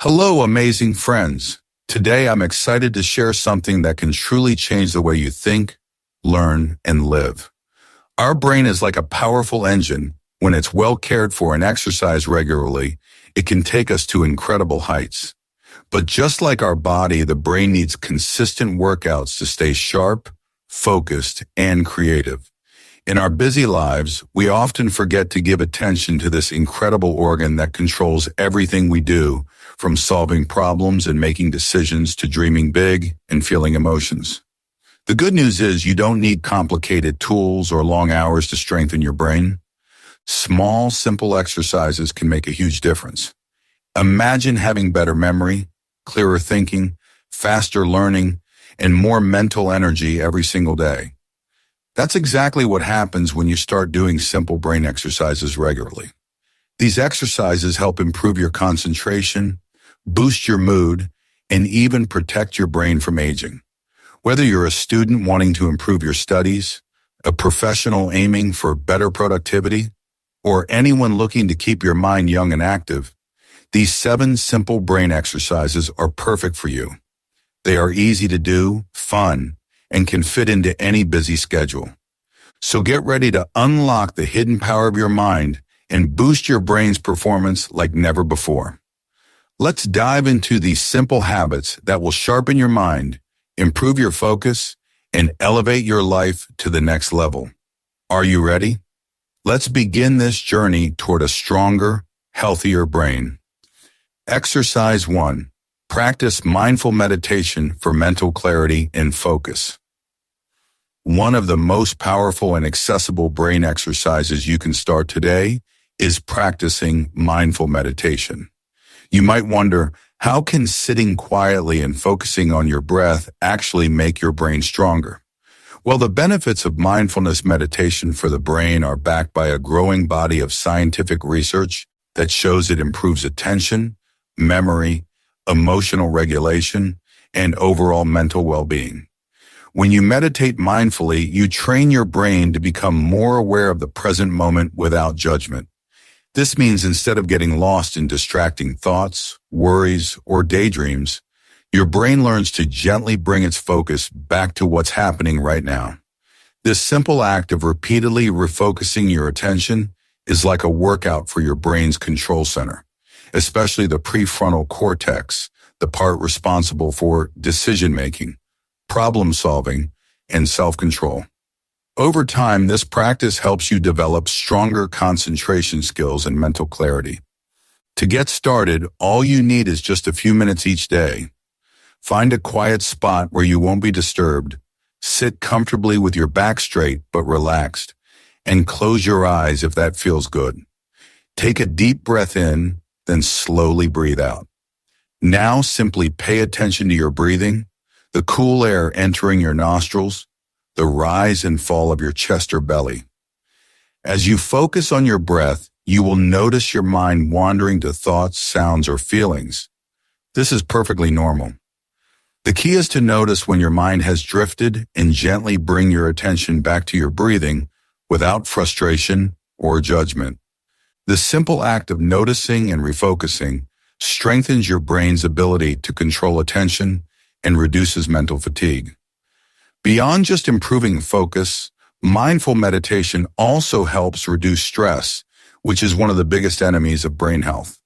Hello, amazing friends. Today I'm excited to share something that can truly change the way you think, learn, and live. Our brain is like a powerful engine. When it's well cared for and exercised regularly, it can take us to incredible heights. But just like our body, the brain needs consistent workouts to stay sharp, focused, and creative. In our busy lives, we often forget to give attention to this incredible organ that controls everything we do, from solving problems and making decisions to dreaming big and feeling emotions. The good news is you don't need complicated tools or long hours to strengthen your brain. Small, simple exercises can make a huge difference. Imagine having better memory, clearer thinking, faster learning, and more mental energy every single day. That's exactly what happens when you start doing simple brain exercises regularly. These exercises help improve your concentration, boost your mood, and even protect your brain from aging. Whether you're a student wanting to improve your studies, a professional aiming for better productivity, or anyone looking to keep your mind young and active, these 7 simple brain exercises are perfect for you. They are easy to do, fun, and can fit into any busy schedule. So get ready to unlock the hidden power of your mind and boost your brain's performance like never before. Let's dive into these simple habits that will sharpen your mind, improve your focus, and elevate your life to the next level. Are you ready? Let's begin this journey toward a stronger, healthier brain. Exercise 1. Practice mindful meditation for mental clarity and focus. One of the most powerful and accessible brain exercises you can start today is practicing mindful meditation. You might wonder, how can sitting quietly and focusing on your breath actually make your brain stronger? Well, the benefits of mindfulness meditation for the brain are backed by a growing body of scientific research that shows it improves attention, memory, emotional regulation, and overall mental well-being. When you meditate mindfully, you train your brain to become more aware of the present moment without judgment. This means instead of getting lost in distracting thoughts, worries, or daydreams, your brain learns to gently bring its focus back to what's happening right now. This simple act of repeatedly refocusing your attention is like a workout for your brain's control center, especially the prefrontal cortex, the part responsible for decision-making, problem-solving, and self-control. Over time, this practice helps you develop stronger concentration skills and mental clarity. To get started, all you need is just a few minutes each day. Find a quiet spot where you won't be disturbed, sit comfortably with your back straight but relaxed, and close your eyes if that feels good. Take a deep breath in, then slowly breathe out. Now simply pay attention to your breathing, the cool air entering your nostrils, the rise and fall of your chest or belly. As you focus on your breath, you will notice your mind wandering to thoughts, sounds, or feelings. This is perfectly normal. The key is to notice when your mind has drifted and gently bring your attention back to your breathing without frustration or judgment. The simple act of noticing and refocusing strengthens your brain's ability to control attention and reduces mental fatigue. Beyond just improving focus, mindful meditation also helps reduce stress, which is one of the biggest enemies of brain health.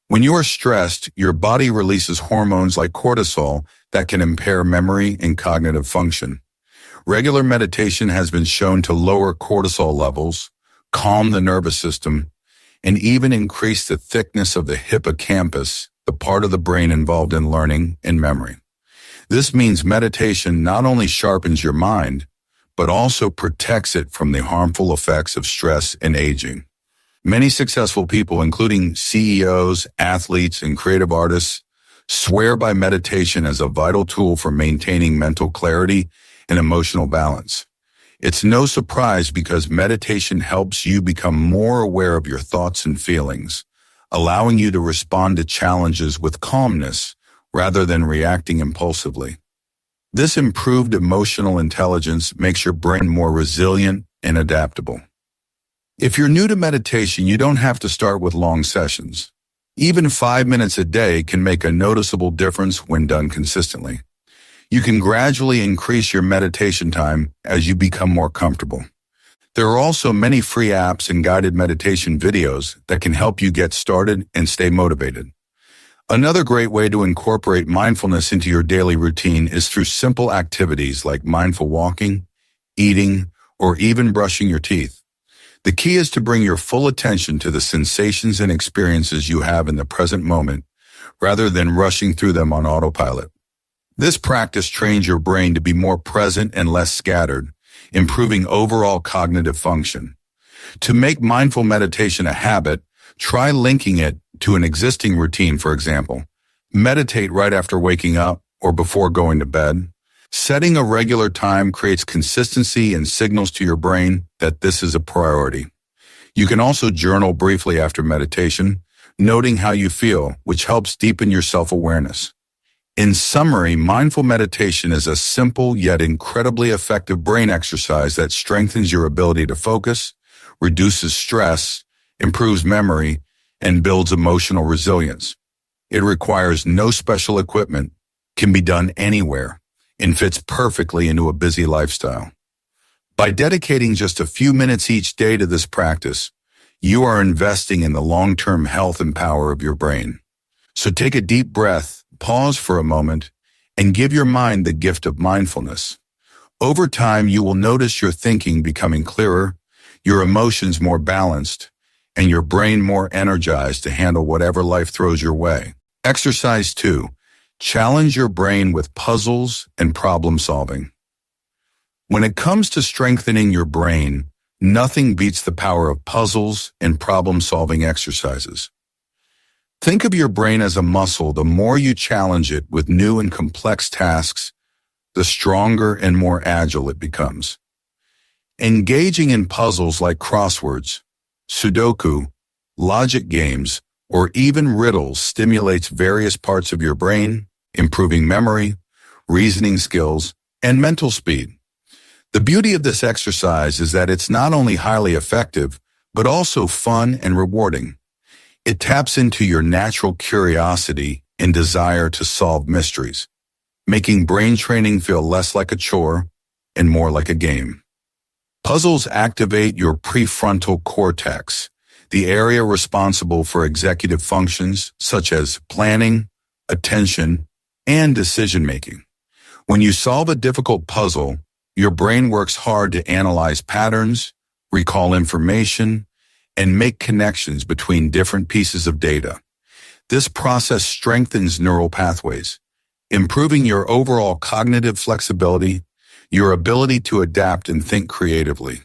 When you are stressed, your body releases hormones like cortisol that can impair memory and cognitive function. Regular meditation has been shown to lower cortisol levels, calm the nervous system, and even increase the thickness of the hippocampus, the part of the brain involved in learning and memory. This means meditation not only sharpens your mind, but also protects it from the harmful effects of stress and aging. Many successful people, including CEOs, athletes, and creative artists, swear by meditation as a vital tool for maintaining mental clarity and emotional balance. It's no surprise because meditation helps you become more aware of your thoughts and feelings, allowing you to respond to challenges with calmness rather than reacting impulsively. This improved emotional intelligence makes your brain more resilient and adaptable. If you're new to meditation, you don't have to start with long sessions. Even 5 minutes a day can make a noticeable difference when done consistently. You can gradually increase your meditation time as you become more comfortable. There are also many free apps and guided meditation videos that can help you get started and stay motivated. Another great way to incorporate mindfulness into your daily routine is through simple activities like mindful walking, eating, or even brushing your teeth. The key is to bring your full attention to the sensations and experiences you have in the present moment, rather than rushing through them on autopilot. This practice trains your brain to be more present and less scattered, improving overall cognitive function. To make mindful meditation a habit, try linking it to an existing routine, for example. Meditate right after waking up or before going to bed. Setting a regular time creates consistency and signals to your brain that this is a priority. You can also journal briefly after meditation, noting how you feel, which helps deepen your self-awareness. In summary, mindful meditation is a simple yet incredibly effective brain exercise that strengthens your ability to focus, reduces stress, improves memory, and builds emotional resilience. It requires no special equipment, can be done anywhere, and fits perfectly into a busy lifestyle. By dedicating just a few minutes each day to this practice, you are investing in the long-term health and power of your brain. So take a deep breath, pause for a moment, and give your mind the gift of mindfulness. Over time, you will notice your thinking becoming clearer, your emotions more balanced, and your brain more energized to handle whatever life throws your way. Exercise 2. Challenge your brain with puzzles and problem solving. When it comes to strengthening your brain, nothing beats the power of puzzles and problem-solving exercises. Think of your brain as a muscle. The more you challenge it with new and complex tasks, the stronger and more agile it becomes. Engaging in puzzles like crosswords, Sudoku, logic games, or even riddles stimulates various parts of your brain, improving memory, reasoning skills, and mental speed. The beauty of this exercise is that it's not only highly effective, but also fun and rewarding. It taps into your natural curiosity and desire to solve mysteries, making brain training feel less like a chore and more like a game. Puzzles activate your prefrontal cortex, the area responsible for executive functions such as planning, attention, and decision-making. When you solve a difficult puzzle, your brain works hard to analyze patterns, recall information, and make connections between different pieces of data. This process strengthens neural pathways, improving your overall cognitive flexibility, your ability to adapt and think creatively.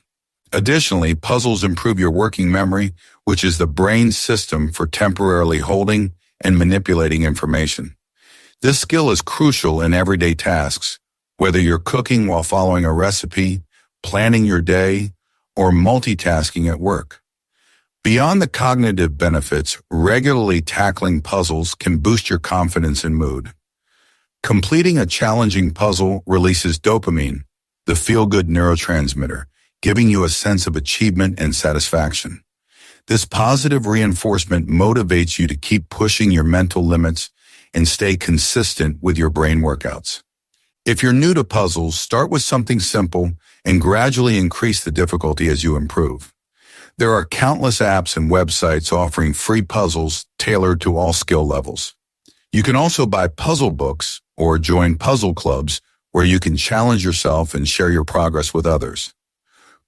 Additionally, puzzles improve your working memory, which is the brain's system for temporarily holding and manipulating information. This skill is crucial in everyday tasks, whether you're cooking while following a recipe, planning your day, or multitasking at work. Beyond the cognitive benefits, regularly tackling puzzles can boost your confidence and mood. Completing a challenging puzzle releases dopamine, the feel-good neurotransmitter, giving you a sense of achievement and satisfaction. This positive reinforcement motivates you to keep pushing your mental limits and stay consistent with your brain workouts. If you're new to puzzles, start with something simple and gradually increase the difficulty as you improve. There are countless apps and websites offering free puzzles tailored to all skill levels. You can also buy puzzle books or join puzzle clubs where you can challenge yourself and share your progress with others.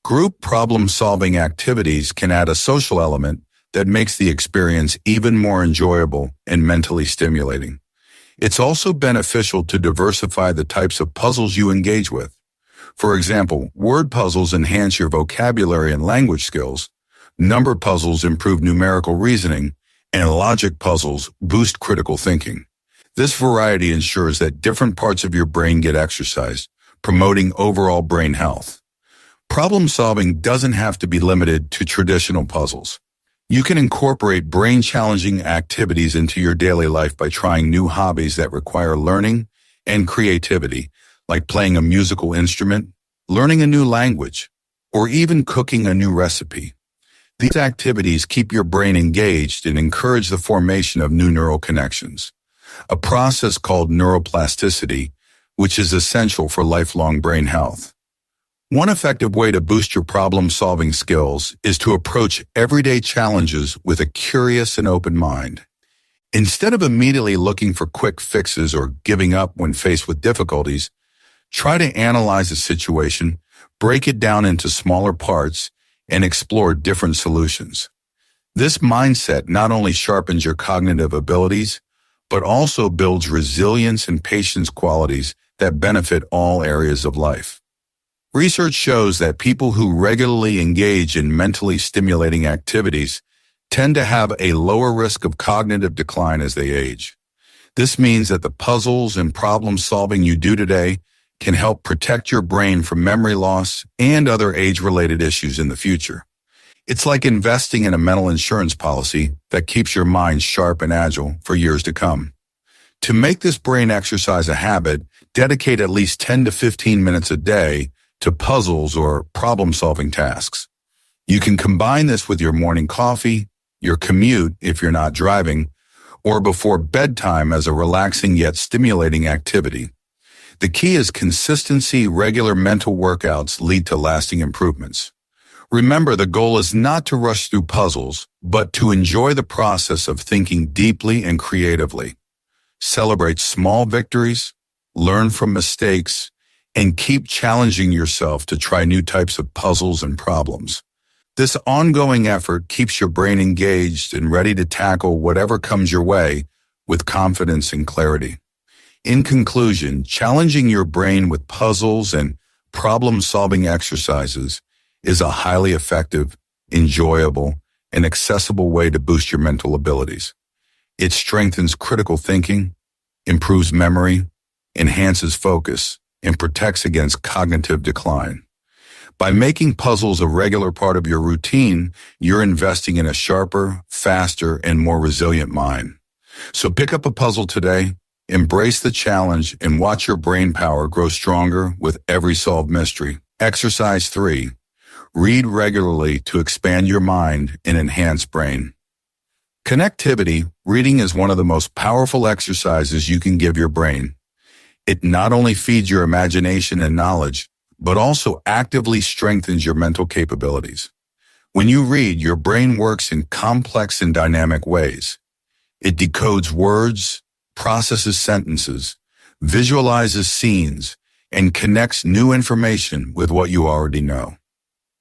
Group problem-solving activities can add a social element that makes the experience even more enjoyable and mentally stimulating. It's also beneficial to diversify the types of puzzles you engage with. For example, word puzzles enhance your vocabulary and language skills, number puzzles improve numerical reasoning, and logic puzzles boost critical thinking. This variety ensures that different parts of your brain get exercised, promoting overall brain health. Problem-solving doesn't have to be limited to traditional puzzles. You can incorporate brain-challenging activities into your daily life by trying new hobbies that require learning and creativity, like playing a musical instrument, learning a new language, or even cooking a new recipe. These activities keep your brain engaged and encourage the formation of new neural connections, a process called neuroplasticity, which is essential for lifelong brain health. One effective way to boost your problem-solving skills is to approach everyday challenges with a curious and open mind. Instead of immediately looking for quick fixes or giving up when faced with difficulties, try to analyze a situation, break it down into smaller parts, and explore different solutions. This mindset not only sharpens your cognitive abilities, but also builds resilience and patience qualities that benefit all areas of life. Research shows that people who regularly engage in mentally stimulating activities tend to have a lower risk of cognitive decline as they age. This means that the puzzles and problem-solving you do today can help protect your brain from memory loss and other age-related issues in the future. It's like investing in a mental insurance policy that keeps your mind sharp and agile for years to come. To make this brain exercise a habit, dedicate at least 10 to 15 minutes a day to puzzles or problem-solving tasks. You can combine this with your morning coffee, your commute if you're not driving, or before bedtime as a relaxing yet stimulating activity. The key is consistency. Regular mental workouts lead to lasting improvements. Remember, the goal is not to rush through puzzles, but to enjoy the process of thinking deeply and creatively. Celebrate small victories, learn from mistakes, and keep challenging yourself to try new types of puzzles and problems. This ongoing effort keeps your brain engaged and ready to tackle whatever comes your way with confidence and clarity. In conclusion, challenging your brain with puzzles and problem-solving exercises is a highly effective, enjoyable, and accessible way to boost your mental abilities. It strengthens critical thinking, improves memory, enhances focus, and protects against cognitive decline. By making puzzles a regular part of your routine, you're investing in a sharper, faster, and more resilient mind. So pick up a puzzle today, embrace the challenge, and watch your brain power grow stronger with every solved mystery. Exercise 3. Read regularly to expand your mind and enhance brain. Connectivity. Reading is one of the most powerful exercises you can give your brain. It not only feeds your imagination and knowledge, but also actively strengthens your mental capabilities. When you read, your brain works in complex and dynamic ways. It decodes words, processes sentences, visualizes scenes, and connects new information with what you already know.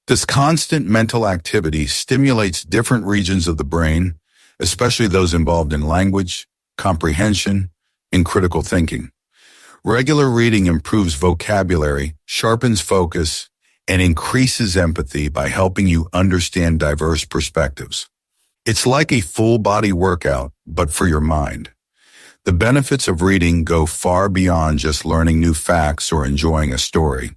This constant mental activity stimulates different regions of the brain, especially those involved in language, comprehension, and critical thinking. Regular reading improves vocabulary, sharpens focus, and increases empathy by helping you understand diverse perspectives. It's like a full-body workout, but for your mind. The benefits of reading go far beyond just learning new facts or enjoying a story.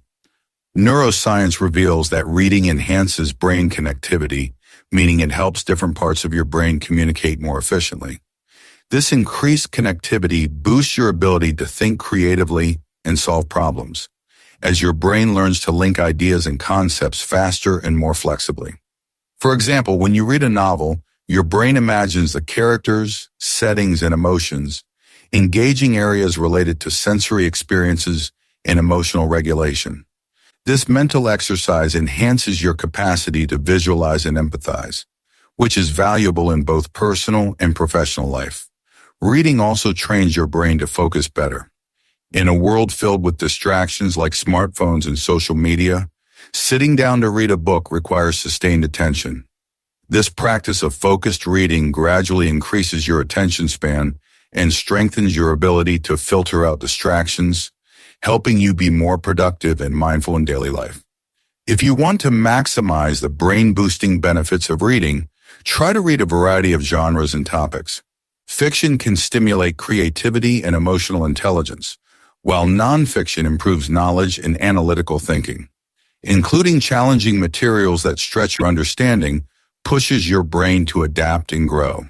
Neuroscience reveals that reading enhances brain connectivity, meaning it helps different parts of your brain communicate more efficiently. This increased connectivity boosts your ability to think creatively and solve problems, as your brain learns to link ideas and concepts faster and more flexibly. For example, when you read a novel, your brain imagines the characters, settings, and emotions, engaging areas related to sensory experiences and emotional regulation. This mental exercise enhances your capacity to visualize and empathize, which is valuable in both personal and professional life. Reading also trains your brain to focus better. In a world filled with distractions like smartphones and social media, sitting down to read a book requires sustained attention. This practice of focused reading gradually increases your attention span and strengthens your ability to filter out distractions, helping you be more productive and mindful in daily life. If you want to maximize the brain-boosting benefits of reading, try to read a variety of genres and topics. Fiction can stimulate creativity and emotional intelligence, while nonfiction improves knowledge and analytical thinking. Including challenging materials that stretch your understanding pushes your brain to adapt and grow.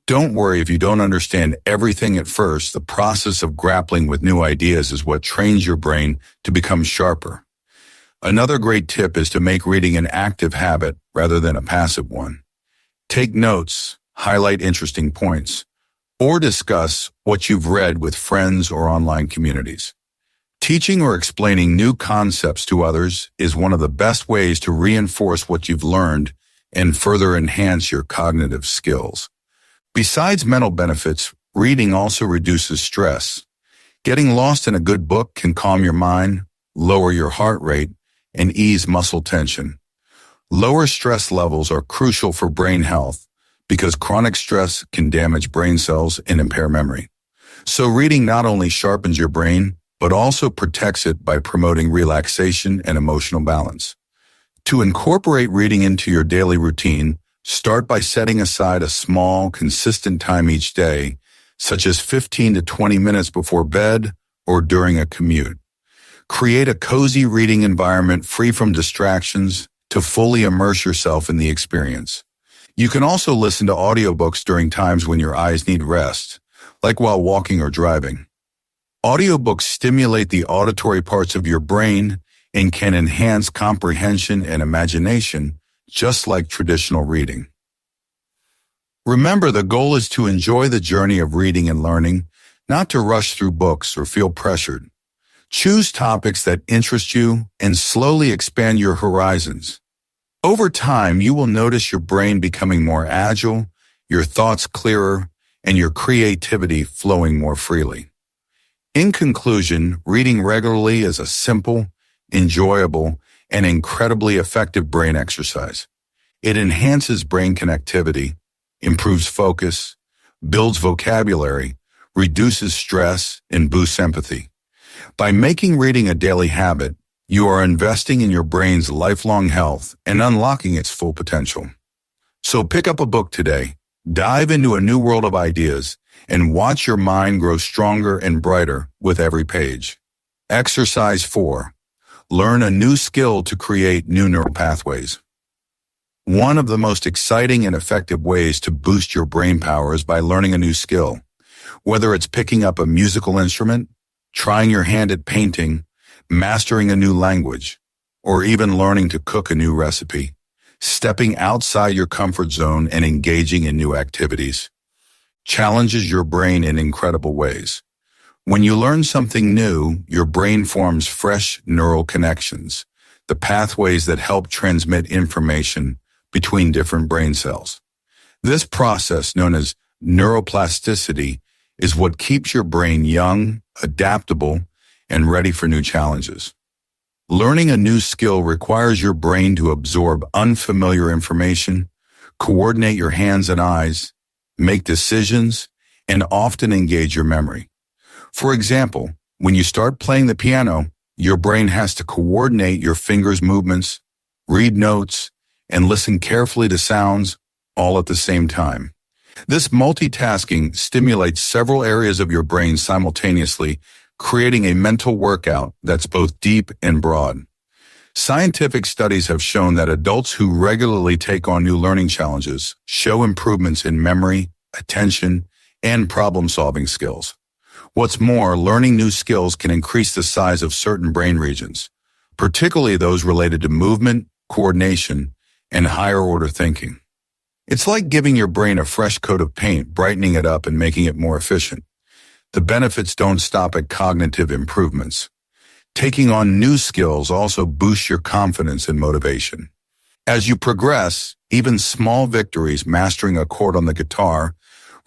Don't worry if you don't understand everything at first. The process of grappling with new ideas is what trains your brain to become sharper. Another great tip is to make reading an active habit rather than a passive one. Take notes, highlight interesting points, or discuss what you've read with friends or online communities. Teaching or explaining new concepts to others is one of the best ways to reinforce what you've learned and further enhance your cognitive skills. Besides mental benefits, reading also reduces stress. Getting lost in a good book can calm your mind, lower your heart rate, and ease muscle tension. Lower stress levels are crucial for brain health because chronic stress can damage brain cells and impair memory. So reading not only sharpens your brain, but also protects it by promoting relaxation and emotional balance. To incorporate reading into your daily routine, start by setting aside a small, consistent time each day, such as 15 to 20 minutes before bed or during a commute. Create a cozy reading environment free from distractions to fully immerse yourself in the experience. You can also listen to audiobooks during times when your eyes need rest, like while walking or driving. Audiobooks stimulate the auditory parts of your brain and can enhance comprehension and imagination, just like traditional reading. Remember, the goal is to enjoy the journey of reading and learning, not to rush through books or feel pressured. Choose topics that interest you and slowly expand your horizons. Over time, you will notice your brain becoming more agile, your thoughts clearer, and your creativity flowing more freely. In conclusion, reading regularly is a simple, enjoyable, and incredibly effective brain exercise. It enhances brain connectivity, improves focus, builds vocabulary, reduces stress, and boosts empathy. By making reading a daily habit, you are investing in your brain's lifelong health and unlocking its full potential. So pick up a book today, dive into a new world of ideas, and watch your mind grow stronger and brighter with every page. Exercise 4. Learn a new skill to create new neural pathways. One of the most exciting and effective ways to boost your brain power is by learning a new skill. Whether it's picking up a musical instrument, trying your hand at painting, mastering a new language, or even learning to cook a new recipe, stepping outside your comfort zone and engaging in new activities challenges your brain in incredible ways. When you learn something new, your brain forms fresh neural connections, the pathways that help transmit information between different brain cells. This process, known as neuroplasticity, is what keeps your brain young, adaptable, and ready for new challenges. Learning a new skill requires your brain to absorb unfamiliar information, coordinate your hands and eyes, make decisions, and often engage your memory. For example, when you start playing the piano, your brain has to coordinate your fingers' movements, read notes, and listen carefully to sounds all at the same time. This multitasking stimulates several areas of your brain simultaneously, creating a mental workout that's both deep and broad. Scientific studies have shown that adults who regularly take on new learning challenges show improvements in memory, attention, and problem-solving skills. What's more, learning new skills can increase the size of certain brain regions, particularly those related to movement, coordination, and higher-order thinking. It's like giving your brain a fresh coat of paint, brightening it up and making it more efficient. The benefits don't stop at cognitive improvements. Taking on new skills also boosts your confidence and motivation. As you progress, even small victories, mastering a chord on the guitar,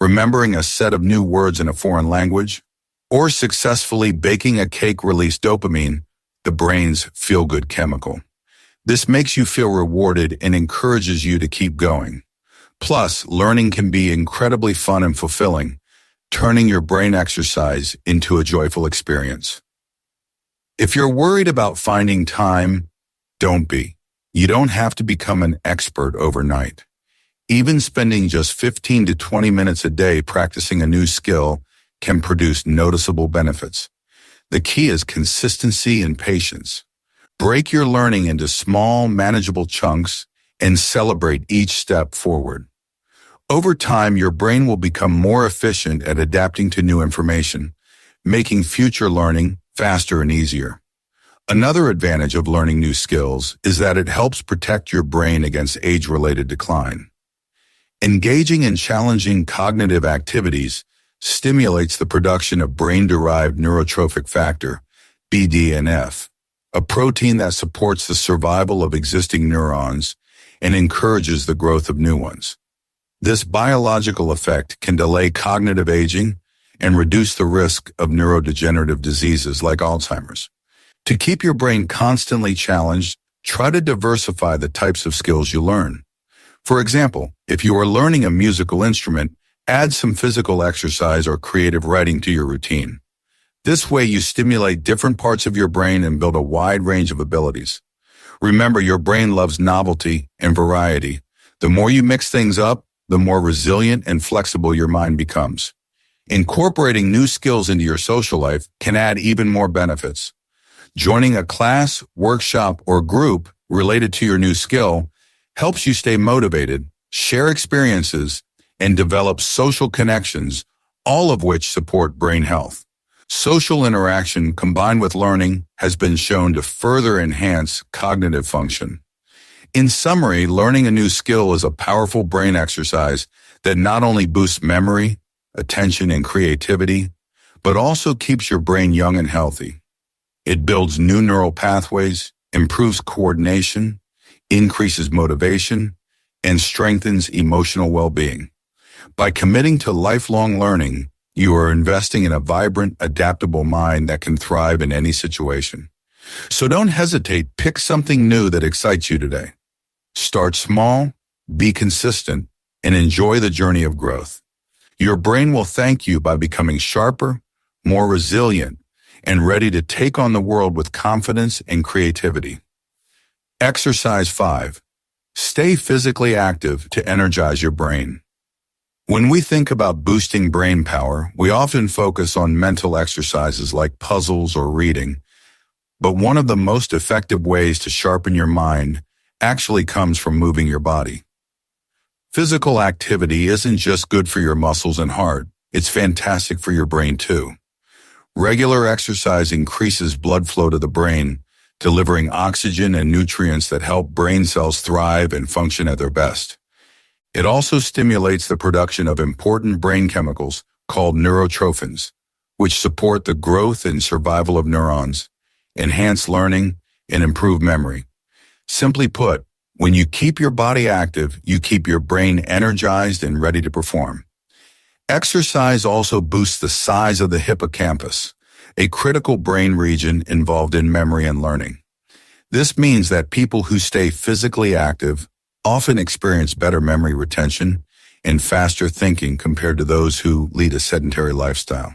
remembering a set of new words in a foreign language, or successfully baking a cake, release dopamine, the brain's feel-good chemical. This makes you feel rewarded and encourages you to keep going. Plus, learning can be incredibly fun and fulfilling, turning your brain exercise into a joyful experience. If you're worried about finding time, don't be. You don't have to become an expert overnight. Even spending just 15 to 20 minutes a day practicing a new skill can produce noticeable benefits. The key is consistency and patience. Break your learning into small, manageable chunks and celebrate each step forward. Over time, your brain will become more efficient at adapting to new information, making future learning faster and easier. Another advantage of learning new skills is that it helps protect your brain against age-related decline. Engaging in challenging cognitive activities stimulates the production of brain-derived neurotrophic factor, BDNF, a protein that supports the survival of existing neurons and encourages the growth of new ones. This biological effect can delay cognitive aging and reduce the risk of neurodegenerative diseases like Alzheimer's. To keep your brain constantly challenged, try to diversify the types of skills you learn. For example, if you are learning a musical instrument, add some physical exercise or creative writing to your routine. This way you stimulate different parts of your brain and build a wide range of abilities. Remember, your brain loves novelty and variety. The more you mix things up, the more resilient and flexible your mind becomes. Incorporating new skills into your social life can add even more benefits. Joining a class, workshop, or group related to your new skill helps you stay motivated, share experiences, and develop social connections, all of which support brain health. Social interaction combined with learning has been shown to further enhance cognitive function. In summary, learning a new skill is a powerful brain exercise that not only boosts memory, attention, and creativity, but also keeps your brain young and healthy. It builds new neural pathways, improves coordination, increases motivation, and strengthens emotional well-being. By committing to lifelong learning, you are investing in a vibrant, adaptable mind that can thrive in any situation. So don't hesitate, pick something new that excites you today. Start small, be consistent, and enjoy the journey of growth. Your brain will thank you by becoming sharper, more resilient, and ready to take on the world with confidence and creativity. Exercise 5. Stay physically active to energize your brain. When we think about boosting brain power, we often focus on mental exercises like puzzles or reading. But one of the most effective ways to sharpen your mind actually comes from moving your body. Physical activity isn't just good for your muscles and heart, it's fantastic for your brain too. Regular exercise increases blood flow to the brain, delivering oxygen and nutrients that help brain cells thrive and function at their best. It also stimulates the production of important brain chemicals called neurotrophins, which support the growth and survival of neurons, enhance learning, and improve memory. Simply put, when you keep your body active, you keep your brain energized and ready to perform. Exercise also boosts the size of the hippocampus, a critical brain region involved in memory and learning. This means that people who stay physically active often experience better memory retention and faster thinking compared to those who lead a sedentary lifestyle.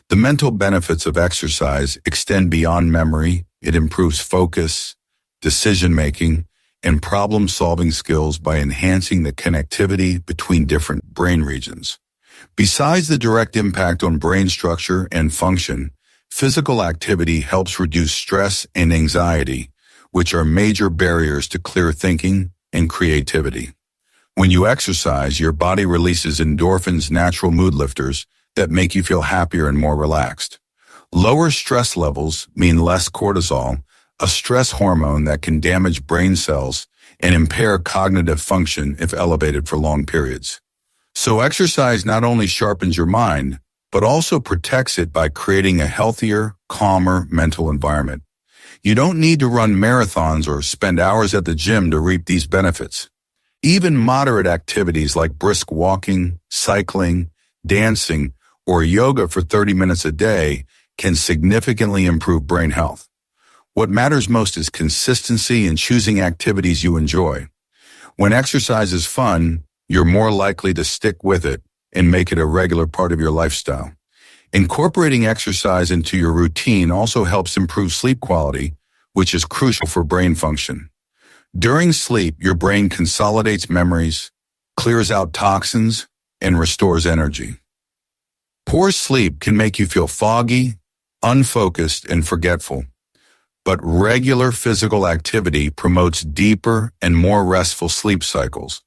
The mental benefits of exercise extend beyond memory. It improves focus, decision-making, and problem-solving skills by enhancing the connectivity between different brain regions. Besides the direct impact on brain structure and function, physical activity helps reduce stress and anxiety, which are major barriers to clear thinking and creativity. When you exercise, your body releases endorphins, natural mood lifters, that make you feel happier and more relaxed. Lower stress levels mean less cortisol, a stress hormone that can damage brain cells and impair cognitive function if elevated for long periods. So exercise not only sharpens your mind, but also protects it by creating a healthier, calmer mental environment. You don't need to run marathons or spend hours at the gym to reap these benefits. Even moderate activities like brisk walking, cycling, dancing, or yoga for 30 minutes a day can significantly improve brain health. What matters most is consistency in choosing activities you enjoy. When exercise is fun, you're more likely to stick with it and make it a regular part of your lifestyle. Incorporating exercise into your routine also helps improve sleep quality, which is crucial for brain function. During sleep, your brain consolidates memories, clears out toxins, and restores energy. Poor sleep can make you feel foggy, unfocused, and forgetful. But regular physical activity promotes deeper and more restful sleep cycles,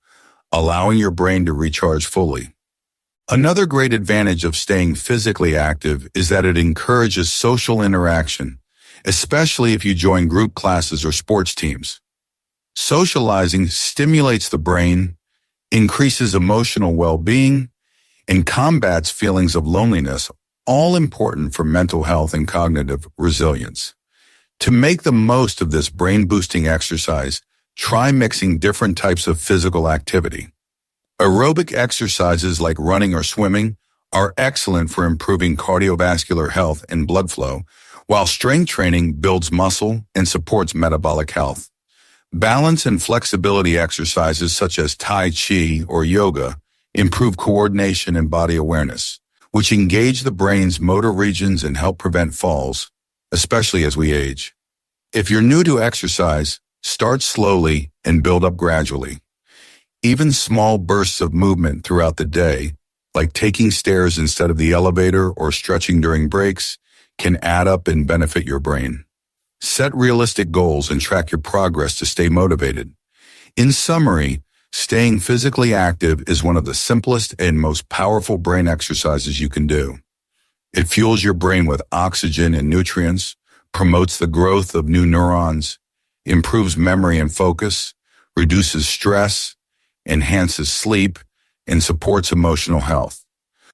allowing your brain to recharge fully. Another great advantage of staying physically active is that it encourages social interaction especially if you join group classes or sports teams. Socializing stimulates the brain, increases emotional well-being, and combats feelings of loneliness, all important for mental health and cognitive resilience. To make the most of this brain-boosting exercise, try mixing different types of physical activity. Aerobic exercises like running or swimming are excellent for improving cardiovascular health and blood flow, while strength training builds muscle and supports metabolic health. Balance and flexibility exercises such as Tai Chi or yoga improve coordination and body awareness, which engage the brain's motor regions and help prevent falls, especially as we age. If you're new to exercise, start slowly and build up gradually. Even small bursts of movement throughout the day, like taking stairs instead of the elevator or stretching during breaks, can add up and benefit your brain. Set realistic goals and track your progress to stay motivated. In summary, staying physically active is one of the simplest and most powerful brain exercises you can do. It fuels your brain with oxygen and nutrients, promotes the growth of new neurons, improves memory and focus, reduces stress, enhances sleep, and supports emotional health.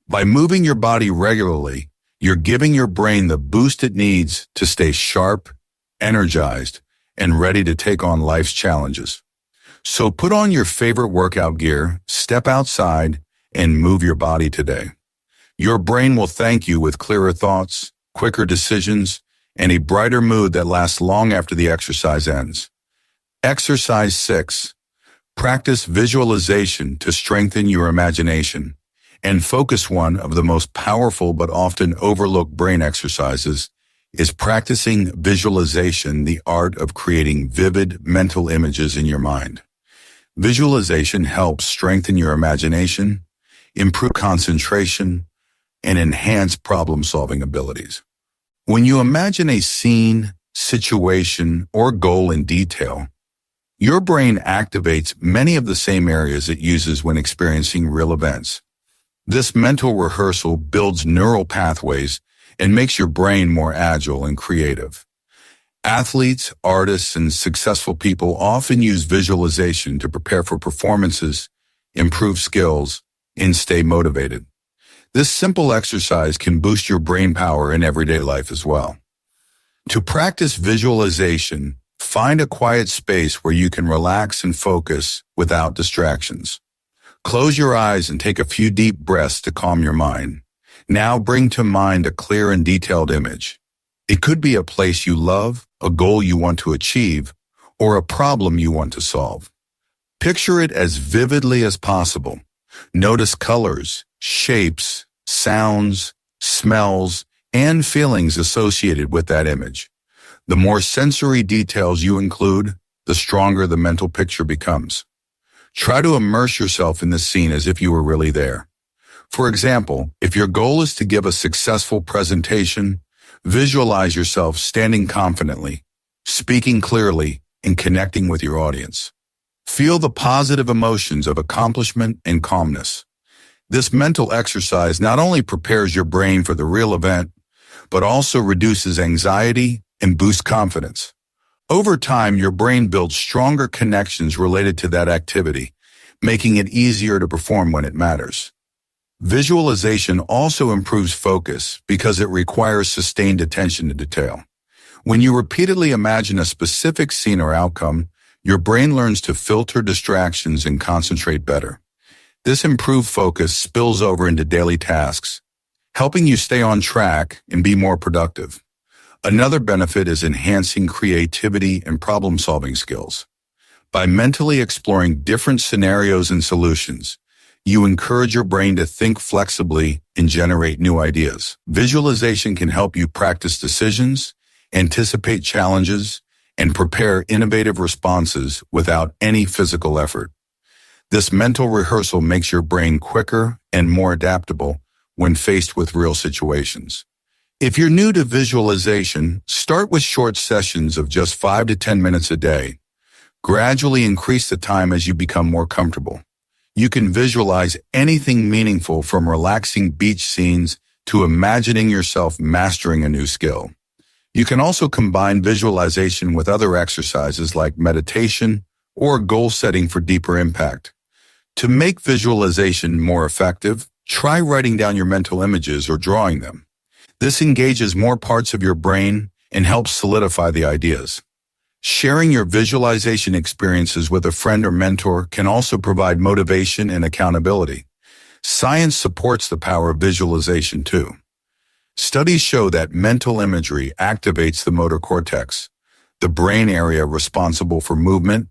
By moving your body regularly, you're giving your brain the boost it needs to stay sharp, energized, and ready to take on life's challenges. So put on your favorite workout gear, step outside, and move your body today. Your brain will thank you with clearer thoughts, quicker decisions, and a brighter mood that lasts long after the exercise ends. Exercise 6. Practice visualization to strengthen your imagination. And focus. One of the most powerful but often overlooked brain exercises is practicing visualization, the art of creating vivid mental images in your mind. Visualization helps strengthen your imagination, improve concentration, and enhance problem-solving abilities. When you imagine a scene, situation, or goal in detail, your brain activates many of the same areas it uses when experiencing real events. This mental rehearsal builds neural pathways and makes your brain more agile and creative. Athletes, artists, and successful people often use visualization to prepare for performances, improve skills, and stay motivated. This simple exercise can boost your brain power in everyday life as well. To practice visualization, find a quiet space where you can relax and focus without distractions. Close your eyes and take a few deep breaths to calm your mind. Now bring to mind a clear and detailed image. It could be a place you love, a goal you want to achieve, or a problem you want to solve. Picture it as vividly as possible. Notice colors, shapes, sounds, smells, and feelings associated with that image. The more sensory details you include, the stronger the mental picture becomes. Try to immerse yourself in the scene as if you were really there. For example, if your goal is to give a successful presentation, visualize yourself standing confidently, speaking clearly, and connecting with your audience. Feel the positive emotions of accomplishment and calmness. This mental exercise not only prepares your brain for the real event, but also reduces anxiety and boosts confidence. Over time, your brain builds stronger connections related to that activity, making it easier to perform when it matters. Visualization also improves focus because it requires sustained attention to detail. When you repeatedly imagine a specific scene or outcome, your brain learns to filter distractions and concentrate better. This improved focus spills over into daily tasks, helping you stay on track and be more productive. Another benefit is enhancing creativity and problem-solving skills. By mentally exploring different scenarios and solutions, you encourage your brain to think flexibly and generate new ideas. Visualization can help you practice decisions, anticipate challenges, and prepare innovative responses without any physical effort. This mental rehearsal makes your brain quicker and more adaptable when faced with real situations. If you're new to visualization, start with short sessions of just 5 to 10 minutes a day. Gradually increase the time as you become more comfortable. You can visualize anything meaningful from relaxing beach scenes to imagining yourself mastering a new skill. You can also combine visualization with other exercises like meditation or goal setting for deeper impact. To make visualization more effective, try writing down your mental images or drawing them. This engages more parts of your brain and helps solidify the ideas. Sharing your visualization experiences with a friend or mentor can also provide motivation and accountability. Science supports the power of visualization too. Studies show that mental imagery activates the motor cortex, the brain area responsible for movement,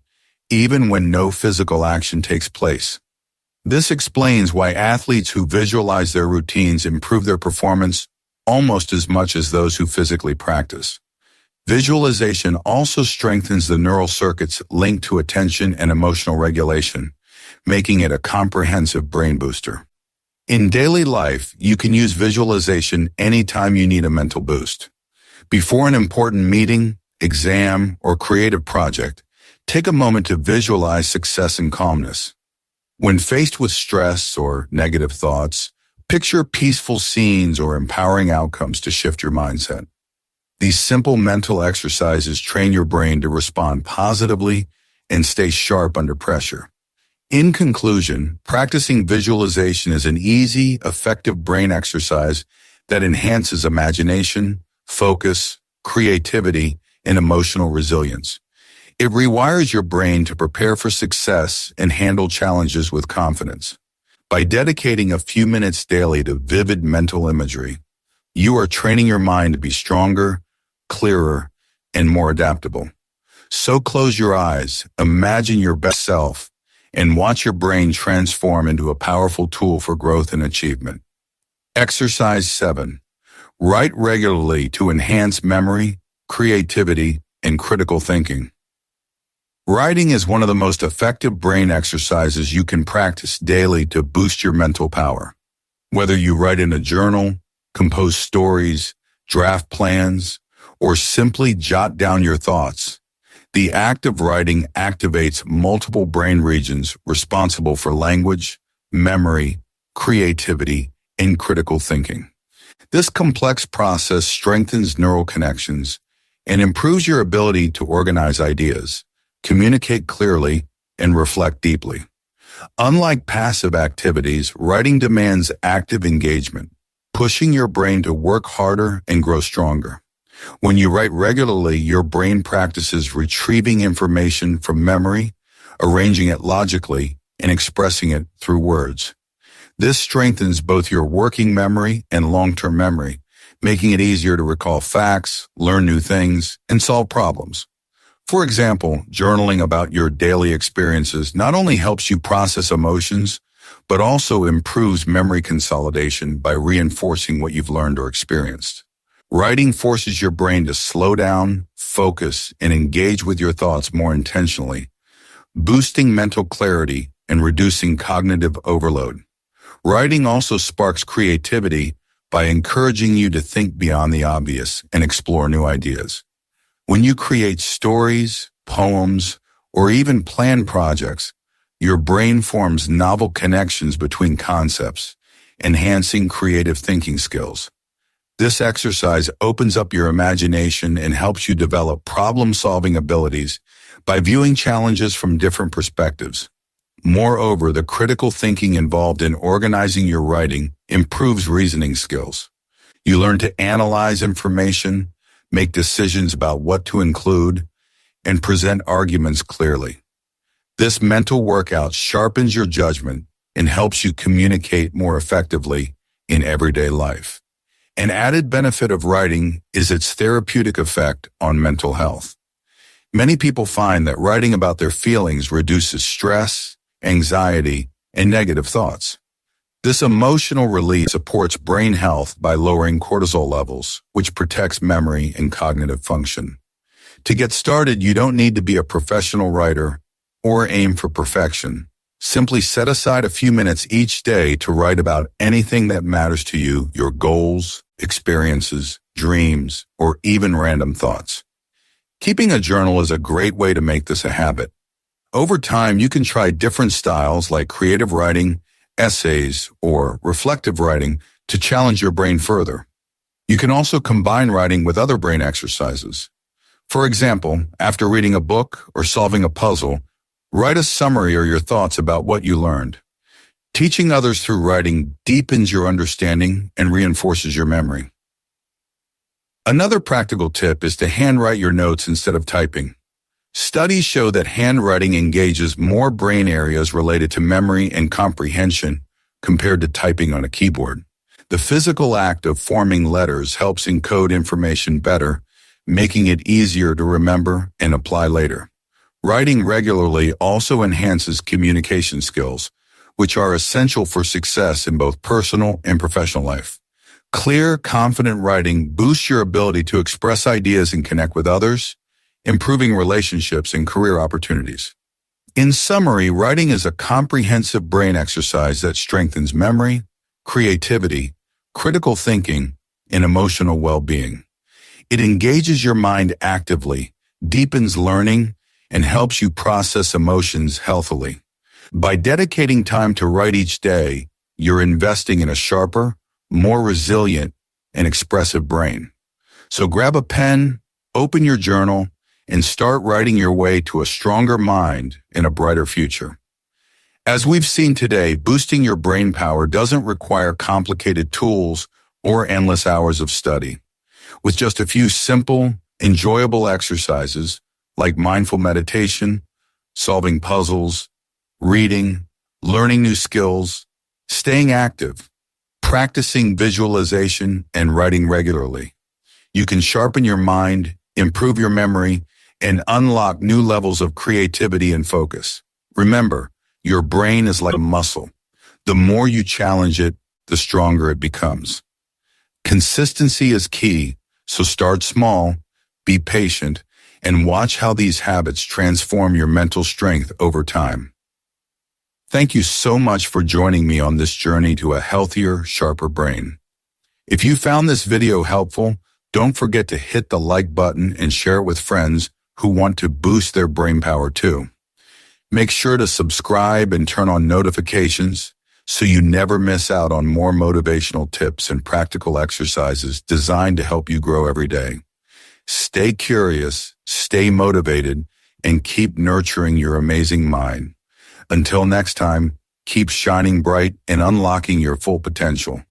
even when no physical action takes place. This explains why athletes who visualize their routines improve their performance almost as much as those who physically practice. Visualization also strengthens the neural circuits linked to attention and emotional regulation, making it a comprehensive brain booster. In daily life, you can use visualization anytime you need a mental boost. Before an important meeting, exam, or creative project, take a moment to visualize success and calmness. When faced with stress or negative thoughts, picture peaceful scenes or empowering outcomes to shift your mindset. These simple mental exercises train your brain to respond positively and stay sharp under pressure. In conclusion, practicing visualization is an easy, effective brain exercise that enhances imagination, focus, creativity, and emotional resilience. It rewires your brain to prepare for success and handle challenges with confidence. By dedicating a few minutes daily to vivid mental imagery, you are training your mind to be stronger, clearer, and more adaptable. So close your eyes, imagine your best self, and watch your brain transform into a powerful tool for growth and achievement. Exercise 7. Write regularly to enhance memory, creativity, and critical thinking. Writing is one of the most effective brain exercises you can practice daily to boost your mental power. Whether you write in a journal, compose stories, draft plans, or simply jot down your thoughts, the act of writing activates multiple brain regions responsible for language, memory, creativity, and critical thinking. This complex process strengthens neural connections and improves your ability to organize ideas, communicate clearly, and reflect deeply. Unlike passive activities, writing demands active engagement, pushing your brain to work harder and grow stronger. When you write regularly, your brain practices retrieving information from memory, arranging it logically, and expressing it through words. This strengthens both your working memory and long-term memory, making it easier to recall facts, learn new things, and solve problems. For example, journaling about your daily experiences not only helps you process emotions, but also improves memory consolidation by reinforcing what you've learned or experienced. Writing forces your brain to slow down, focus, and engage with your thoughts more intentionally, boosting mental clarity and reducing cognitive overload. Writing also sparks creativity by encouraging you to think beyond the obvious and explore new ideas. When you create stories, poems, or even plan projects, your brain forms novel connections between concepts, enhancing creative thinking skills. This exercise opens up your imagination and helps you develop problem-solving abilities by viewing challenges from different perspectives. Moreover, the critical thinking involved in organizing your writing improves reasoning skills. You learn to analyze information, make decisions about what to include, and present arguments clearly. This mental workout sharpens your judgment and helps you communicate more effectively in everyday life. An added benefit of writing is its therapeutic effect on mental health. Many people find that writing about their feelings reduces stress, anxiety, and negative thoughts. This emotional release supports brain health by lowering cortisol levels, which protects memory and cognitive function. To get started, you don't need to be a professional writer or aim for perfection. Simply set aside a few minutes each day to write about anything that matters to you, your goals, experiences, dreams, or even random thoughts. Keeping a journal is a great way to make this a habit. Over time, you can try different styles like creative writing, essays, or reflective writing to challenge your brain further. You can also combine writing with other brain exercises. For example, after reading a book or solving a puzzle, write a summary or your thoughts about what you learned. Teaching others through writing deepens your understanding and reinforces your memory. Another practical tip is to handwrite your notes instead of typing. Studies show that handwriting engages more brain areas related to memory and comprehension compared to typing on a keyboard. The physical act of forming letters helps encode information better, making it easier to remember and apply later. Writing regularly also enhances communication skills, which are essential for success in both personal and professional life. Clear, confident writing boosts your ability to express ideas and connect with others, improving relationships and career opportunities. In summary, writing is a comprehensive brain exercise that strengthens memory, creativity, critical thinking, and emotional well-being. It engages your mind actively, deepens learning, and helps you process emotions healthily. By dedicating time to write each day, you're investing in a sharper, more resilient, and expressive brain. So grab a pen, open your journal, and start writing your way to a stronger mind and a brighter future. As we've seen today, boosting your brain power doesn't require complicated tools or endless hours of study. With just a few simple, enjoyable exercises like mindful meditation, solving puzzles, reading, learning new skills, staying active, practicing visualization, and writing regularly, you can sharpen your mind, improve your memory, and unlock new levels of creativity and focus. Remember, your brain is like a muscle. The more you challenge it, the stronger it becomes. Consistency is key, so start small, be patient, and watch how these habits transform your mental strength over time. Thank you so much for joining me on this journey to a healthier, sharper brain. If you found this video helpful, don't forget to hit the like button and share it with friends who want to boost their brain power too. Make sure to subscribe and turn on notifications so you never miss out on more motivational tips and practical exercises designed to help you grow every day. Stay curious, stay motivated, and keep nurturing your amazing mind. Until next time, keep shining bright and unlocking your full potential.